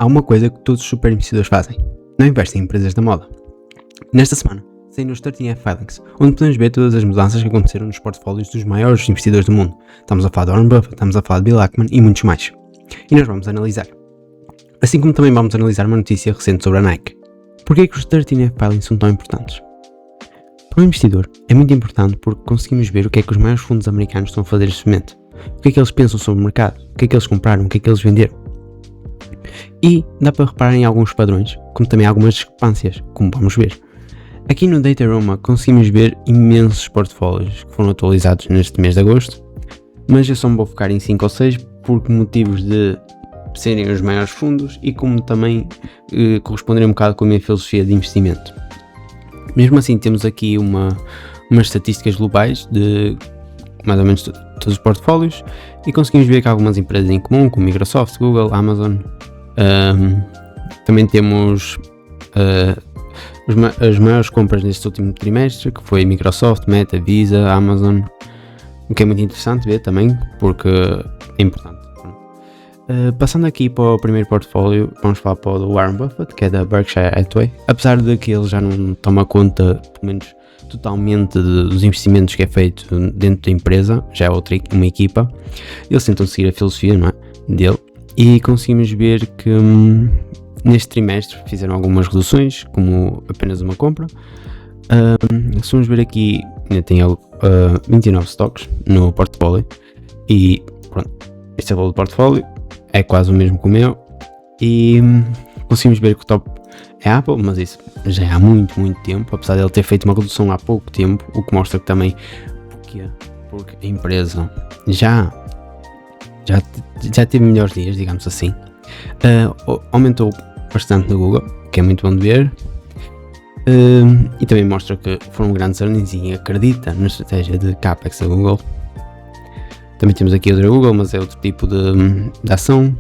Há uma coisa que todos os super investidores fazem: não investem em empresas da moda. Nesta semana, saíram os 13F Filings, onde podemos ver todas as mudanças que aconteceram nos portfólios dos maiores investidores do mundo. Estamos a falar de Warren Buffett, estamos a falar de Bill Ackman e muitos mais. E nós vamos analisar. Assim como também vamos analisar uma notícia recente sobre a Nike. Porquê que os 13F Filings são tão importantes? Para o investidor, é muito importante porque conseguimos ver o que é que os maiores fundos americanos estão a fazer neste momento. O que é que eles pensam sobre o mercado, o que é que eles compraram, o que é que eles venderam. E dá para reparar em alguns padrões, como também algumas discrepâncias, como vamos ver. Aqui no Dataroma conseguimos ver imensos portfólios que foram atualizados neste mês de agosto, mas eu só me vou focar em 5 ou 6 por motivos de serem os maiores fundos e como também corresponderem um bocado com a minha filosofia de investimento. Mesmo assim temos aqui umas estatísticas globais de mais ou menos todos os portfólios e conseguimos ver que há algumas empresas em comum, como Microsoft, Google, Amazon. Também temos as maiores compras neste último trimestre, que foi Microsoft, Meta, Visa, Amazon, o que é muito interessante ver também, porque é importante. Passando aqui para o primeiro portfólio, vamos falar para o do Warren Buffett, que é da Berkshire Hathaway. Apesar de que ele já não toma conta, pelo menos totalmente, dos investimentos que é feito dentro da empresa, já é uma equipa, eles tentam seguir a filosofia, não é, dele, e conseguimos ver que neste trimestre fizeram algumas reduções, como apenas uma compra. Se vamos ver aqui, ainda tem 29 stocks no portfólio, e pronto, este é o valor do portfólio, é quase o mesmo que o meu, e conseguimos ver que o top é a Apple, mas isso já é há muito tempo, apesar de ele ter feito uma redução há pouco tempo, o que mostra que também porque a empresa já teve melhores dias, digamos assim. Aumentou bastante no Google, que é muito bom de ver, e também mostra que foram grandes earnings e acredita na estratégia de CAPEX da Google. Também temos aqui outra Google, mas é outro tipo de ação.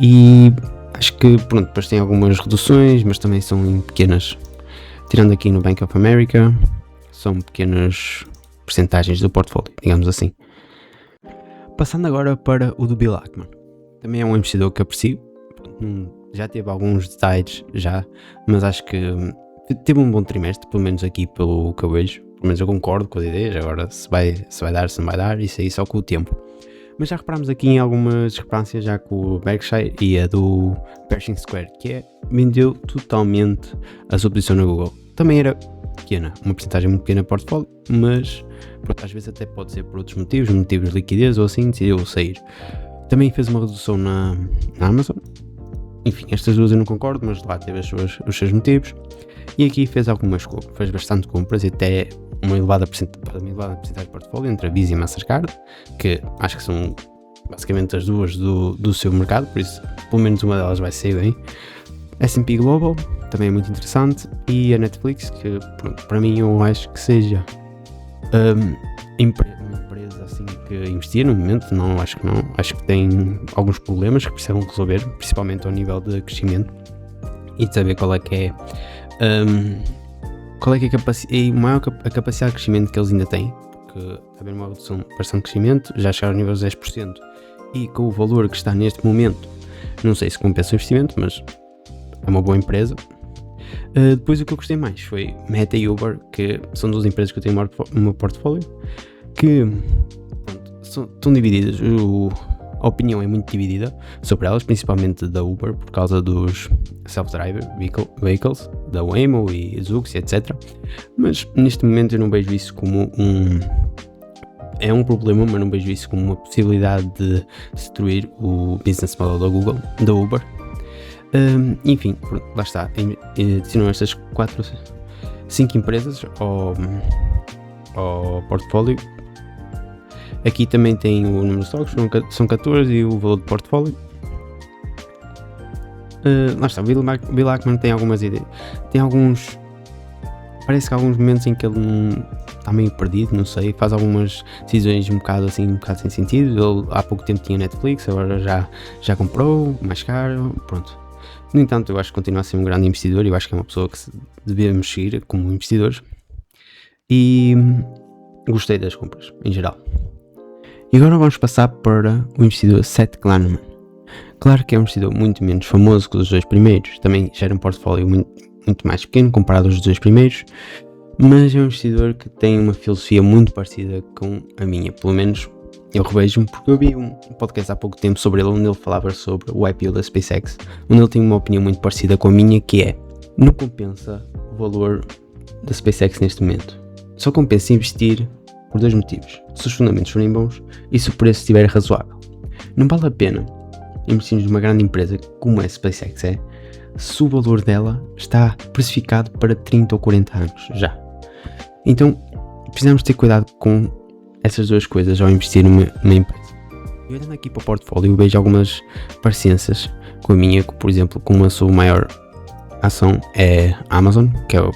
E acho que pronto, depois tem algumas reduções, mas também são em pequenas. Tirando aqui no Bank of America, são pequenas percentagens do portfólio, digamos assim. Passando agora para o do Bill Ackman. Também é um investidor que aprecio. Já teve alguns detalhes mas acho que teve um bom trimestre, pelo menos aqui pelo que eu vejo. Pelo menos eu concordo com as ideias, agora se vai dar, se não vai dar, isso aí só com o tempo. Mas já reparámos aqui em algumas discrepâncias já com o Berkshire e a do Pershing Square, que vendeu totalmente a sua posição na Google. Também era pequena, uma porcentagem muito pequena no portfólio, mas pronto, às vezes até pode ser por outros motivos de liquidez ou assim, decidiu sair. Também fez uma redução na Amazon. Enfim, estas duas eu não concordo, mas lá teve os seus motivos. E aqui fez bastante compras e até uma elevada porcentagem de portfólio entre a Visa e a Mastercard, que acho que são basicamente as duas do seu mercado, por isso pelo menos uma delas vai sair bem. S&P Global, também é muito interessante, e a Netflix, que pronto, para mim eu acho que seja uma empresa assim que investir no momento, não, acho que não, acho que tem alguns problemas que precisam resolver, principalmente ao nível de crescimento e de saber qual é a capacidade de crescimento que eles ainda têm, porque está a haver uma redução bastante de crescimento, já chegaram ao nível de 10%, e com o valor que está neste momento, não sei se compensa o investimento, mas é uma boa empresa. Depois o que eu gostei mais foi Meta e Uber, que são duas empresas que eu tenho no meu portfólio, que estão divididas, a opinião é muito dividida sobre elas, principalmente da Uber, por causa dos self-driver vehicles, da Waymo e Zoox, etc. Mas neste momento eu não vejo isso como é um problema, mas não vejo isso como uma possibilidade de destruir o business model da Uber. Enfim, lá está, adicionam estas 5 empresas ao portfólio. Aqui também tem o número de stocks, são 14, e o valor do portfólio. Lá está, Bill Ackman tem algumas ideias, parece que há alguns momentos em que ele está meio perdido, não sei, faz algumas decisões um bocado sem sentido. Ele há pouco tempo tinha Netflix, agora já comprou, mais caro, pronto. No entanto, eu acho que continua a ser um grande investidor e eu acho que é uma pessoa que devemos seguir como investidores, e gostei das compras em geral. E agora vamos passar para o investidor Seth Klarman, Claro que é um investidor muito menos famoso que os dois primeiros, também gera um portfólio muito mais pequeno comparado aos dois primeiros, mas é um investidor que tem uma filosofia muito parecida com a minha, pelo menos eu revejo-me, porque eu vi um podcast há pouco tempo sobre ele, onde ele falava sobre o IPO da SpaceX, onde ele tem uma opinião muito parecida com a minha, que é: não compensa o valor da SpaceX neste momento, só compensa investir por dois motivos: se os fundamentos forem bons e se o preço estiver razoável. Não vale a pena investirmos numa grande empresa como a SpaceX é, se o valor dela está precificado para 30 ou 40 anos já. Então precisamos ter cuidado com essas duas coisas ao investir numa empresa. E olhando aqui para o portfólio, eu vejo algumas parecenças com a minha, por exemplo, como a sua maior ação é a Amazon, que é,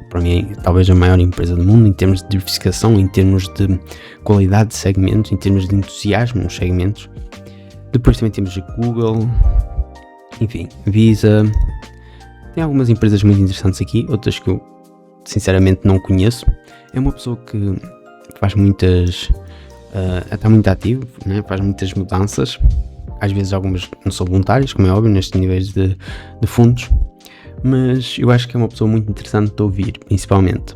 para mim, talvez a maior empresa do mundo em termos de diversificação, em termos de qualidade de segmentos, em termos de entusiasmo nos segmentos. Depois também temos a Google, enfim, Visa. Tem algumas empresas muito interessantes aqui, outras que eu sinceramente não conheço. É uma pessoa que faz muitas, está muito ativo, né? Faz muitas mudanças, às vezes algumas não são voluntárias, como é óbvio, nestes níveis de fundos, mas eu acho que é uma pessoa muito interessante de ouvir, principalmente.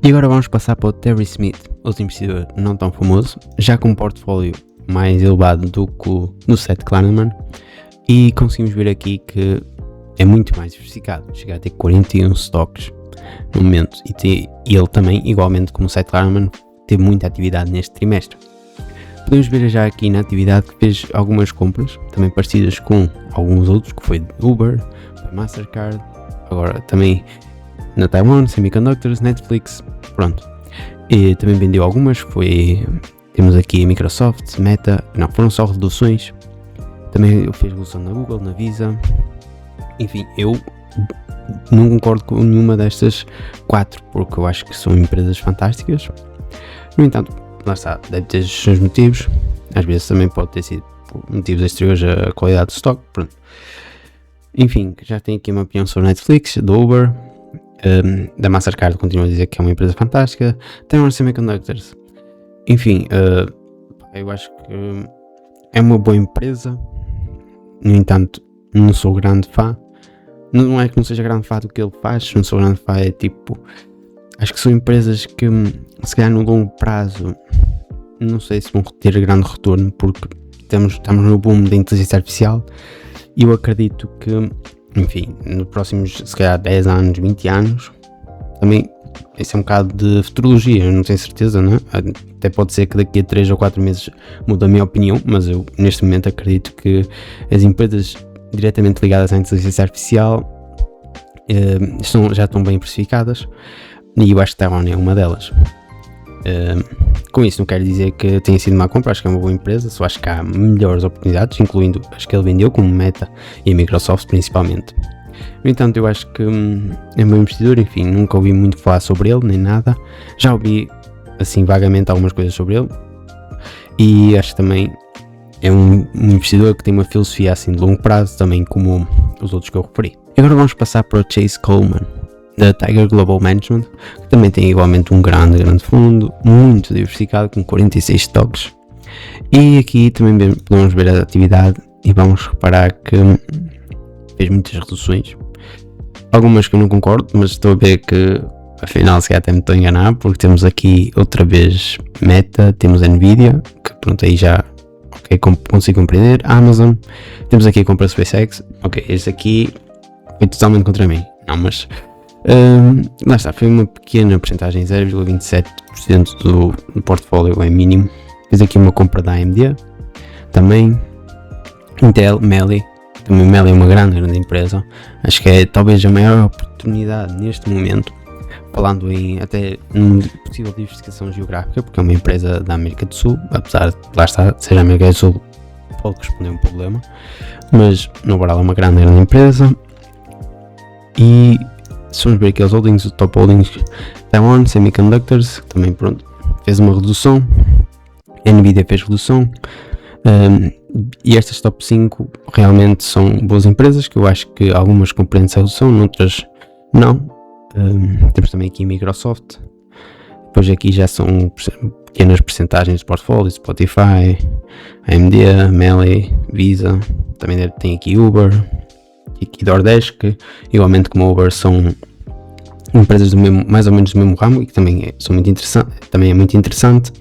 E agora vamos passar para o Terry Smith, outro investidor não tão famoso, já com um portfólio mais elevado do que o do Seth Klarman, e conseguimos ver aqui que é muito mais diversificado, chega a ter 41 stocks no momento, e ele também, igualmente como o Seth Klarman, teve muita atividade neste trimestre. Podemos ver já aqui na atividade que fez algumas compras, também parecidas com alguns outros, que foi Uber, Mastercard, agora também na Taiwan, Semiconductors, Netflix, pronto. E também vendeu algumas, temos aqui a Microsoft, Meta, não, foram só reduções. Também fez redução na Google, na Visa. Enfim, eu não concordo com nenhuma destas 4, porque eu acho que são empresas fantásticas. No entanto, lá está, deve ter os seus motivos. Às vezes também pode ter sido por motivos exteriores à qualidade do stock, pronto. Enfim, já tenho aqui uma opinião sobre Netflix, do Uber, da Mastercard, continuo a dizer que é uma empresa fantástica. Tem Semiconductors. Enfim, eu acho que é uma boa empresa. No entanto, não sou grande fã. Não é que não seja grande fã do que ele faz, não sou grande fã, é tipo, acho que são empresas que se calhar no longo prazo não sei se vão ter grande retorno, porque estamos no boom da inteligência artificial e eu acredito que, enfim, nos próximos se calhar 10 anos, 20 anos, também isso é um bocado de futurologia, eu não tenho certeza, não é? Até pode ser que daqui a 3 ou 4 meses mude a minha opinião, mas eu neste momento acredito que as empresas diretamente ligadas à inteligência artificial já estão bem precificadas, e eu acho que Taiwan é uma delas. Com isso não quero dizer que tenha sido uma compra, acho que é uma boa empresa, só acho que há melhores oportunidades, incluindo as que ele vendeu, como Meta e a Microsoft principalmente. No entanto, eu acho que é um bom investidor, enfim, nunca ouvi muito falar sobre ele, nem nada. Já ouvi, assim, vagamente algumas coisas sobre ele, e acho que também é um investidor que tem uma filosofia assim de longo prazo, também como os outros que eu referi. Agora vamos passar para o Chase Coleman, da Tiger Global Management, que também tem igualmente um grande fundo, muito diversificado, com 46 stocks. E aqui também podemos ver a atividade e vamos reparar que fez muitas reduções, algumas que eu não concordo, mas estou a ver que afinal se calhar até me estou a enganar, porque temos aqui outra vez Meta, temos Nvidia, que pronto, aí já ok, consigo compreender, Amazon, temos aqui a compra SpaceX, ok, este aqui foi totalmente contra mim, não, mas lá está, foi uma pequena porcentagem, 0,27% do portfólio é mínimo. Fiz aqui uma compra da AMD, também Intel, Meli, também Meli é uma grande empresa, acho que é talvez a maior oportunidade neste momento, falando em até possível diversificação geográfica, porque é uma empresa da América do Sul, apesar de lá está, seja a América do Sul, pode responder um problema, mas no geral é uma grande empresa. E se vamos ver aqui os holdings, o top holdings, Taiwan, Semiconductors, que também pronto, fez uma redução, Nvidia fez redução, e estas top 5 realmente são boas empresas, que eu acho que algumas compreendem essa redução, outras não. Temos também aqui Microsoft, depois aqui já são pequenas percentagens de portfólio, Spotify, AMD, Meli, Visa, também tem aqui Uber e DoorDash, que igualmente como Uber são empresas do mesmo, mais ou menos do mesmo ramo e que também é muito interessante.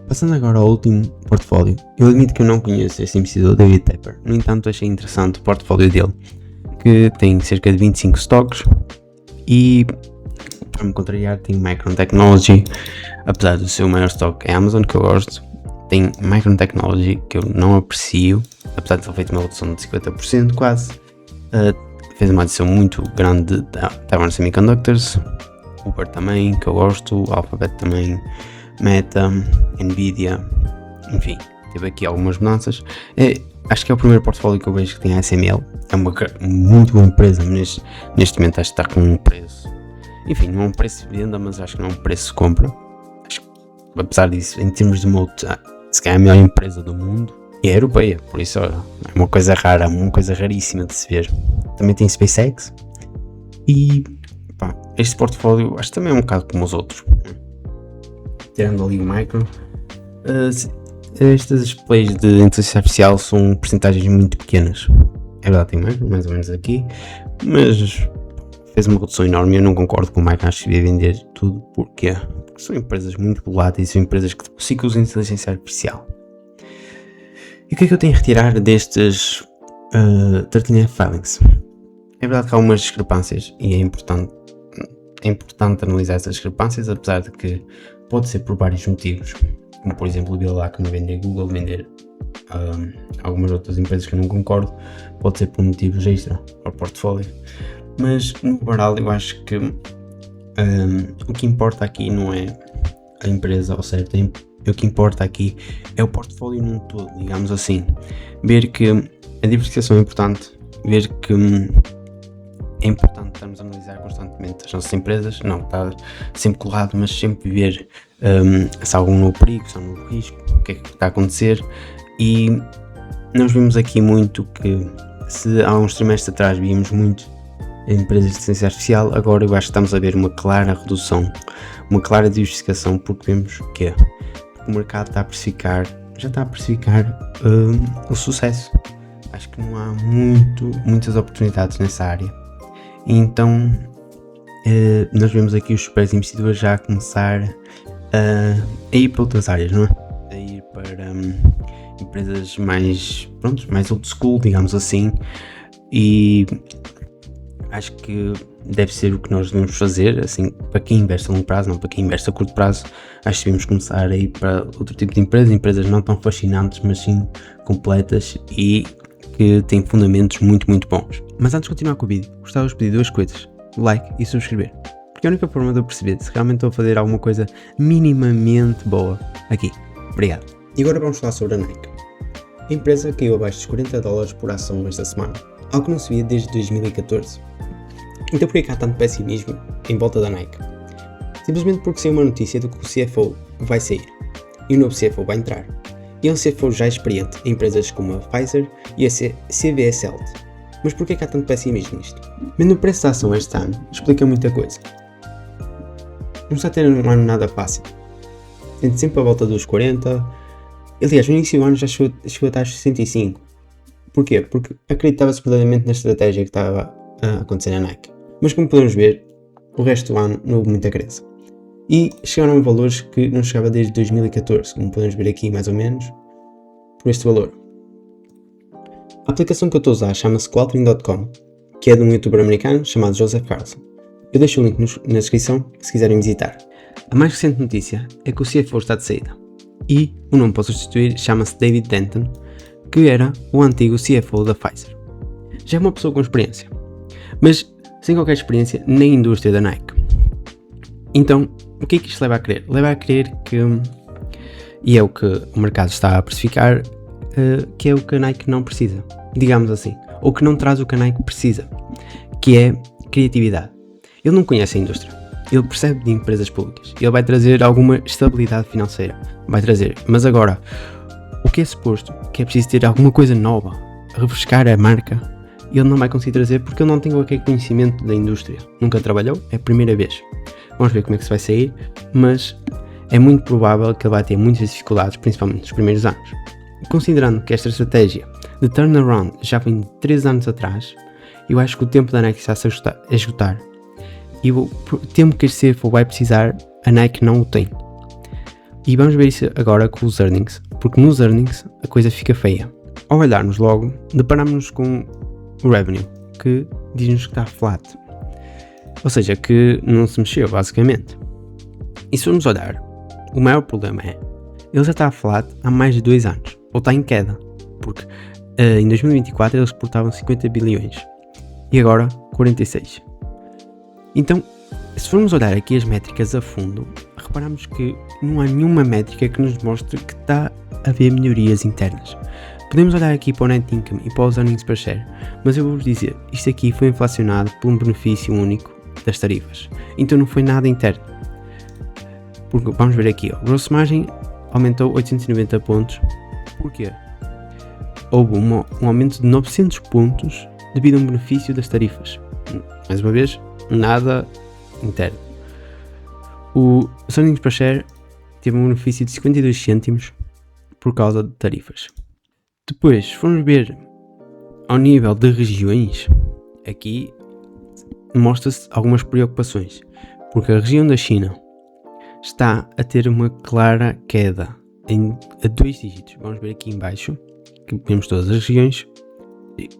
Passando agora ao último portfólio, eu admito que eu não conheço este investidor, David Tepper. No entanto, achei interessante o portfólio dele, que tem cerca de 25 stocks e, para me contrariar, tem Micron Technology, apesar do seu maior stock é Amazon, que eu gosto. Tem Micron Technology, que eu não aprecio, apesar de ter feito uma redução de 50% quase. Fez uma adição muito grande da Taiwan Semiconductors, Uber também, que eu gosto, Alphabet também, Meta, Nvidia, enfim, teve aqui algumas mudanças. Acho que é o primeiro portfólio que eu vejo que tem a ASML, é uma muito boa empresa, mas neste momento acho que está com um preço, enfim, não é um preço de venda, mas acho que não é um preço de compra. Acho que, apesar disso, em termos de moat, se calhar é a melhor empresa do mundo e é europeia, por isso é uma coisa rara, uma coisa raríssima de se ver. Também tem SpaceX e este portfólio acho que também é um bocado como os outros, tirando ali o Micro. Estas plays de inteligência artificial são percentagens muito pequenas, é verdade, tem mais ou menos aqui, mas fez uma redução enorme. Eu não concordo com o Micro, acho que devia vender tudo. Porquê? Porque são empresas muito voláteis, são empresas que ciclam usam inteligência artificial. E o que é que eu tenho a retirar destes 13F filings? É verdade que há algumas discrepâncias e é importante analisar essas discrepâncias, apesar de que pode ser por vários motivos, como por exemplo o Bill Ackman vender Google, vender algumas outras empresas que eu não concordo, pode ser por motivos extra ao portfólio, mas no geral eu acho que o que importa aqui não é a empresa ao certo, o que importa aqui é o portfólio num todo, digamos assim. Ver que a diversificação é importante, ver que é importante estarmos a analisar constantemente as nossas empresas, não estar sempre colado, mas sempre ver se há algum novo perigo, se há um novo risco, o que é que está a acontecer. E nós vimos aqui muito que, se há uns trimestres atrás víamos muito empresas de inteligência artificial, agora eu acho que estamos a ver uma clara redução, uma clara diversificação, porque vemos que o mercado já está a precificar o sucesso. Acho que não há muitas oportunidades nessa área. E então nós vemos aqui os super investidores já a começar a ir para outras áreas, não é? A ir para empresas mais old school, digamos assim, e acho que deve ser o que nós devemos fazer, assim, para quem investe a longo prazo, não para quem investe a curto prazo. Acho que devemos começar a ir para outro tipo de empresas não tão fascinantes, mas sim completas e que têm fundamentos muito bons. Mas antes de continuar com o vídeo, gostava de pedir duas coisas: like e subscrever, porque é a única forma de eu perceber se realmente estou a fazer alguma coisa minimamente boa aqui. Obrigado. E agora vamos falar sobre a Nike. A empresa caiu abaixo dos $40 por ação esta semana, algo que não se via desde 2014. Então por que há tanto pessimismo em volta da Nike? Simplesmente porque saiu uma notícia de que o CFO vai sair e o novo CFO vai entrar. E é um CFO já experiente em empresas como a Pfizer e a CVS Health. Mas por que há tanto pessimismo nisto? Vendo o preço da ação este ano, explica muita coisa. Não está a ter um ano nada fácil. Tendo sempre a volta dos 40. Aliás, no início do ano já chegou a estar aos 65. Porquê? Porque acreditava-se verdadeiramente na estratégia que estava a acontecer na Nike. Mas como podemos ver, o resto do ano não houve muita crença. E chegaram a valores que não chegava desde 2014, como podemos ver aqui mais ou menos, por este valor. A aplicação que eu estou a usar chama-se Qualtering.com, que é de um youtuber americano chamado Joseph Carlson. Eu deixo o link na descrição se quiserem visitar. A mais recente notícia é que o CFO está de saída, e o nome para substituir chama-se David Denton, que era o antigo CFO da Pfizer. Já é uma pessoa com experiência, mas sem qualquer experiência na indústria da Nike. Então, o que é que isto leva a crer? Leva a crer que, e é o que o mercado está a precificar, que é o que a Nike não precisa, digamos assim, ou que não traz o que a Nike precisa, que é criatividade. Ele não conhece a indústria, ele percebe de empresas públicas, ele vai trazer alguma estabilidade financeira, mas agora, o que é suposto, que é preciso ter alguma coisa nova, refrescar a marca, ele não vai conseguir trazer porque ele não tem qualquer conhecimento da indústria, nunca trabalhou, é a primeira vez. Vamos ver como é que se vai sair, mas é muito provável que ele vai ter muitas dificuldades, principalmente nos primeiros anos. Considerando que esta estratégia de turnaround já vem de 3 anos atrás. Eu acho que o tempo da Nike está a esgotar. E o tempo que este CFO vai precisar, a Nike não o tem. E vamos ver isso agora com os earnings, porque nos earnings a coisa fica feia. Ao olharmos logo, deparamos-nos com o revenue, que diz-nos que está flat. Ou seja, que não se mexeu, basicamente. E se formos olhar, o maior problema é, ele já está flat há mais de 2 anos, ou está em queda, porque em 2024 eles exportavam 50 bilhões, e agora 46. Então, se formos olhar aqui as métricas a fundo, reparamos que não há nenhuma métrica que nos mostre que está a haver melhorias internas. Podemos olhar aqui para o net income e para os earnings per share, mas eu vou-vos dizer, isto aqui foi inflacionado por um benefício único das tarifas, então não foi nada interno. Porque vamos ver aqui, a gross margin aumentou 890 pontos, porquê? Houve um aumento de 900 pontos devido a um benefício das tarifas. Mais uma vez, nada interno. O earnings per share teve um benefício de 52 cêntimos por causa de tarifas. Depois, se formos ver ao nível de regiões, aqui mostra-se algumas preocupações, porque a região da China está a ter uma clara queda a 2 dígitos. Vamos ver aqui em baixo, que vemos todas as regiões.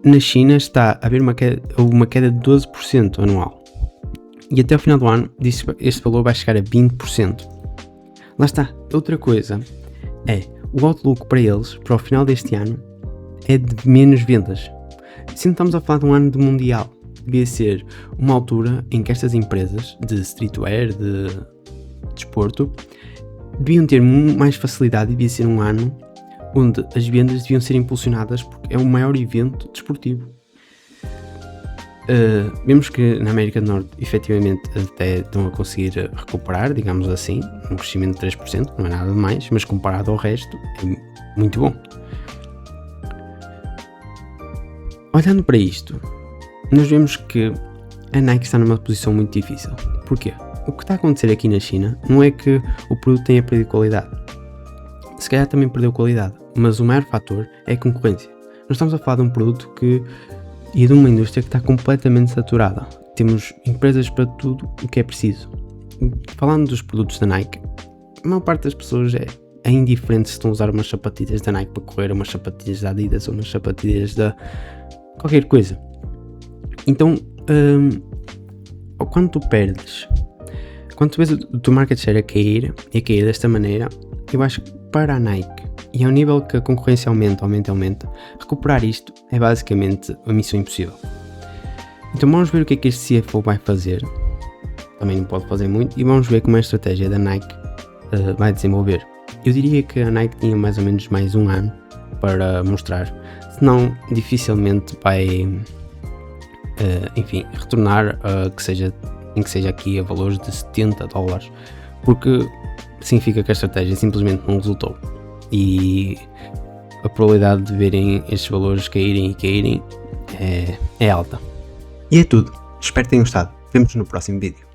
Na China está a haver uma queda de 12% anual. E até o final do ano, este valor vai chegar a 20%. Lá está. Outra coisa é, o outlook para eles, para o final deste ano, é de menos vendas. Se não estamos a falar de um ano de mundial, devia ser uma altura em que estas empresas de streetwear, de desporto, deviam ter mais facilidade, devia ser um ano onde as vendas deviam ser impulsionadas porque é o maior evento desportivo. Vemos que na América do Norte efetivamente até estão a conseguir recuperar, digamos assim, um crescimento de 3%, não é nada demais, mas comparado ao resto é muito bom. Olhando para isto, nós vemos que a Nike está numa posição muito difícil. Porquê? O que está a acontecer aqui na China não é que o produto tenha perdido qualidade. Se calhar também perdeu qualidade, mas o maior fator é a concorrência. Nós estamos a falar de um produto e de uma indústria que está completamente saturada. Temos empresas para tudo o que é preciso. Falando dos produtos da Nike, a maior parte das pessoas é indiferente se estão a usar umas sapatilhas da Nike para correr, umas sapatilhas da Adidas ou umas sapatilhas da qualquer coisa. Então, quando tu perdes, quando tu vês o teu market share a cair desta maneira, eu acho que para a Nike, e ao nível que a concorrência aumenta, recuperar isto é basicamente a missão impossível. Então vamos ver o que é que este CFO vai fazer. Também não pode fazer muito, e vamos ver como a estratégia da Nike vai desenvolver. Eu diria que a Nike tinha mais ou menos mais um ano para mostrar, senão dificilmente vai retornar que seja aqui a valores de $70, porque significa que a estratégia simplesmente não resultou e a probabilidade de verem estes valores caírem é alta. E é tudo, espero que tenham gostado, vemo-nos no próximo vídeo.